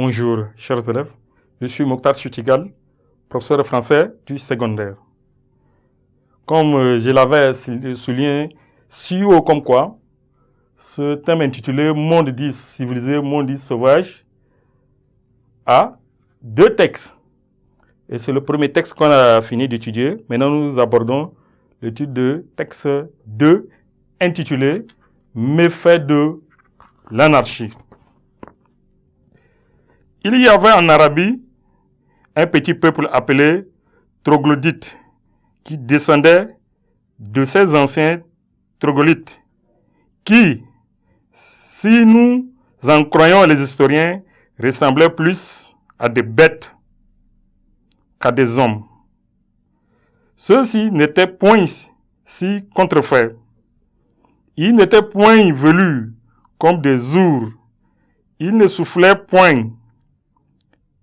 Bonjour, chers élèves. Je suis Mokhtar Chutigal, professeur de français du secondaire. Comme je l'avais souligné si haut comme quoi, ce thème intitulé Monde dit civilisé, monde dit sauvage a deux textes. Et c'est le premier texte qu'on a fini d'étudier. Maintenant, nous abordons l'étude de texte 2 intitulé Méfaits de l'anarchie. Il y avait en Arabie un petit peuple appelé troglodytes qui descendait de ces anciens troglodytes qui, si nous en croyons les historiens, ressemblaient plus à des bêtes qu'à des hommes. Ceux-ci n'étaient point si contrefaits. Ils n'étaient point velus comme des ours. Ils ne soufflaient point.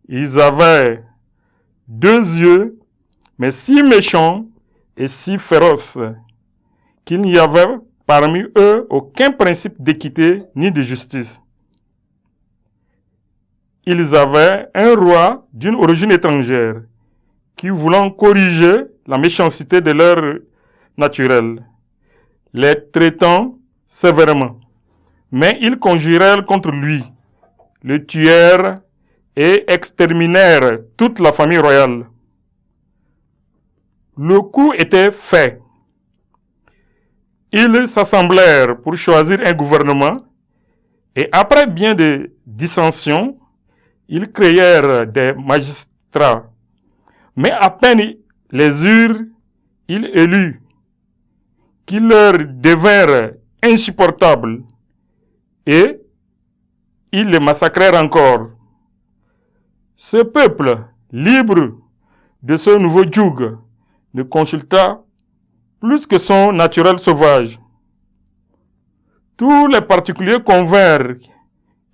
Ils avaient 2 yeux, mais si méchants et si féroces, qu'il n'y avait parmi eux aucun principe d'équité ni de justice. Ils avaient un roi d'une origine étrangère, qui, voulant corriger la méchanceté de leur naturel, les traitant sévèrement. Mais ils conjurèrent contre lui, le tuèrent et exterminèrent toute la famille royale. Le coup était fait. Ils s'assemblèrent pour choisir un gouvernement et après bien de dissensions, ils créèrent des magistrats. Mais à peine les eurent, ils élus, qui leur devinrent insupportables et ils les massacrèrent encore. Ce peuple, libre de ce nouveau joug, ne consulta plus que son naturel sauvage. Tous les particuliers convinrent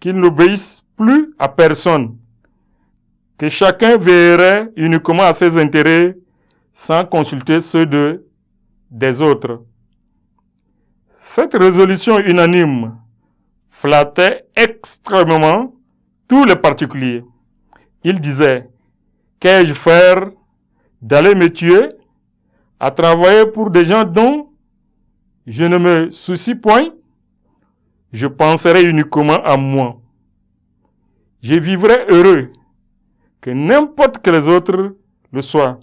qu'ils n'obéissent plus à personne, que chacun veillerait uniquement à ses intérêts sans consulter ceux des autres. Cette résolution unanime flattait extrêmement tous les particuliers. Ils disaient: qu'ai-je faire d'aller me tuer, à travailler pour des gens dont je ne me soucie point? Je penserai uniquement à moi. Je vivrai heureux, que n'importe que les autres le soient.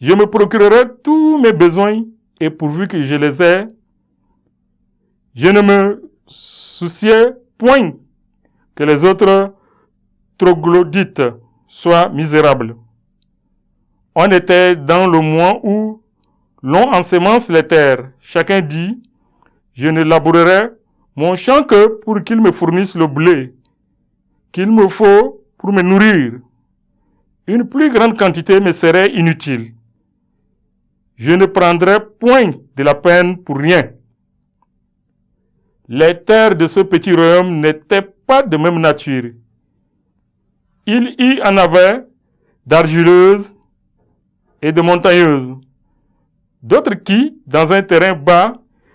Je me procurerai tous mes besoins et pourvu que je les ai, je ne me souciais point que les autres troglodytes soient misérables. On était dans le mois où l'on ensemence les terres. Chacun dit: je ne labourerai mon champ que pour qu'il me fournisse le blé qu'il me faut pour me nourrir. Une plus grande quantité me serait inutile. Je ne prendrai point de la peine pour rien. Les terres de ce petit royaume n'étaient pas de même nature. Il y en avait d'argileuses et de montagneuses, d'autres qui, dans un terrain bas,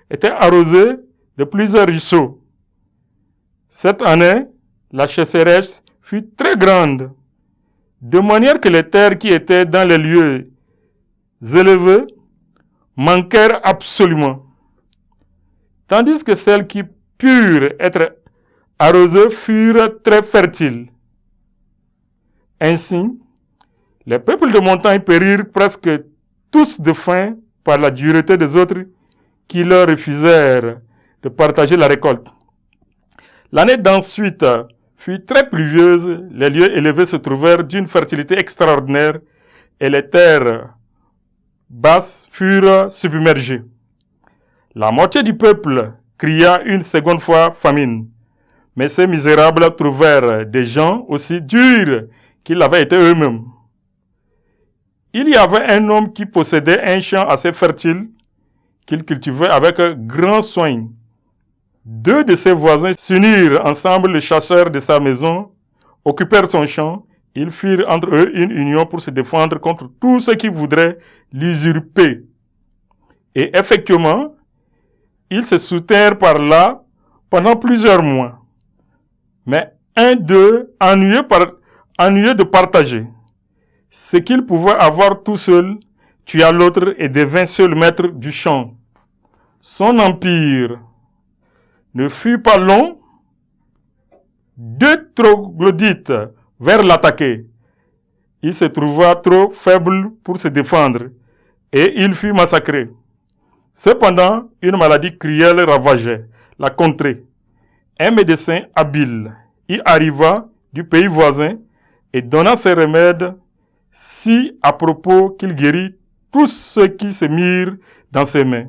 étaient arrosées de plusieurs ruisseaux. Cette année, la sécheresse fut très grande, de manière que les terres qui étaient dans les lieux élevés manquèrent absolument, tandis que celles qui purent être arrosées furent très fertiles. Ainsi, les peuples de montagne périrent presque tous de faim par la dureté des autres qui leur refusèrent de partager la récolte. L'année d'ensuite fut très pluvieuse, les lieux élevés se trouvèrent d'une fertilité extraordinaire et les terres basses furent submergées. La moitié du peuple cria une seconde fois famine, mais ces misérables trouvèrent des gens aussi durs qu'ils l'avaient été eux-mêmes. Il y avait un homme qui possédait un champ assez fertile qu'il cultivait avec grand soin. 2 de ses voisins s'unirent ensemble, les chasseurs de sa maison occupèrent son champ. Ils firent entre eux une union pour se défendre contre tous ceux qui voudraient l'usurper. Et effectivement, ils se soutinrent par là pendant plusieurs mois. Mais un d'eux, ennuyé de partager ce qu'il pouvait avoir tout seul, tua l'autre et devint seul maître du champ. Son empire ne fut pas long. Deux troglodytes vinrent l'attaquer. Il se trouva trop faible pour se défendre et il fut massacré. Cependant, une maladie cruelle ravageait la contrée. Un médecin habile y arriva du pays voisin et donna ses remèdes si à propos qu'il guérit tous ceux qui se mirent dans ses mains.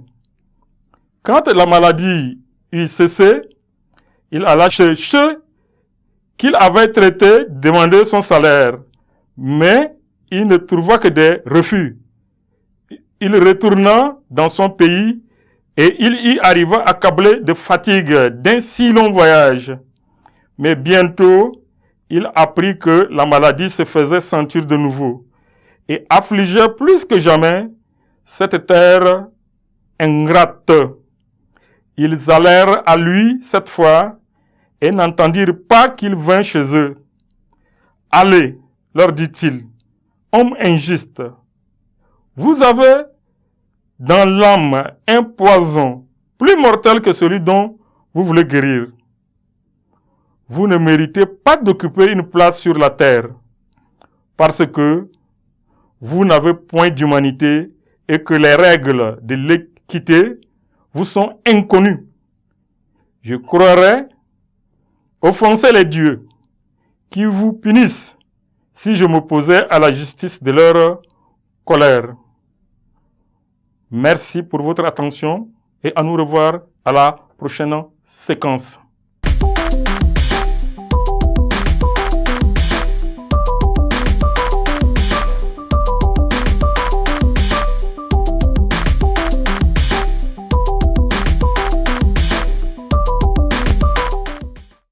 Quand la maladie eut cessé, il alla chez ceux qu'il avait traités demander son salaire, mais il ne trouva que des refus. Il retourna dans son pays et il y arriva accablé de fatigue d'un si long voyage. Mais bientôt, il apprit que la maladie se faisait sentir de nouveau et affligeait plus que jamais cette terre ingrate. Ils allèrent à lui cette fois et n'entendirent pas qu'il vint chez eux. « Allez, leur dit-il, hommes injustes, vous avez dans l'âme un poison plus mortel que celui dont vous voulez guérir. Vous ne méritez pas d'occuper une place sur la terre, parce que vous n'avez point d'humanité et que les règles de l'équité vous sont inconnues. Je croirais offenser les dieux qui vous punissent si je m'opposais à la justice de leur colère. » Merci pour votre attention et à nous revoir à la prochaine séquence.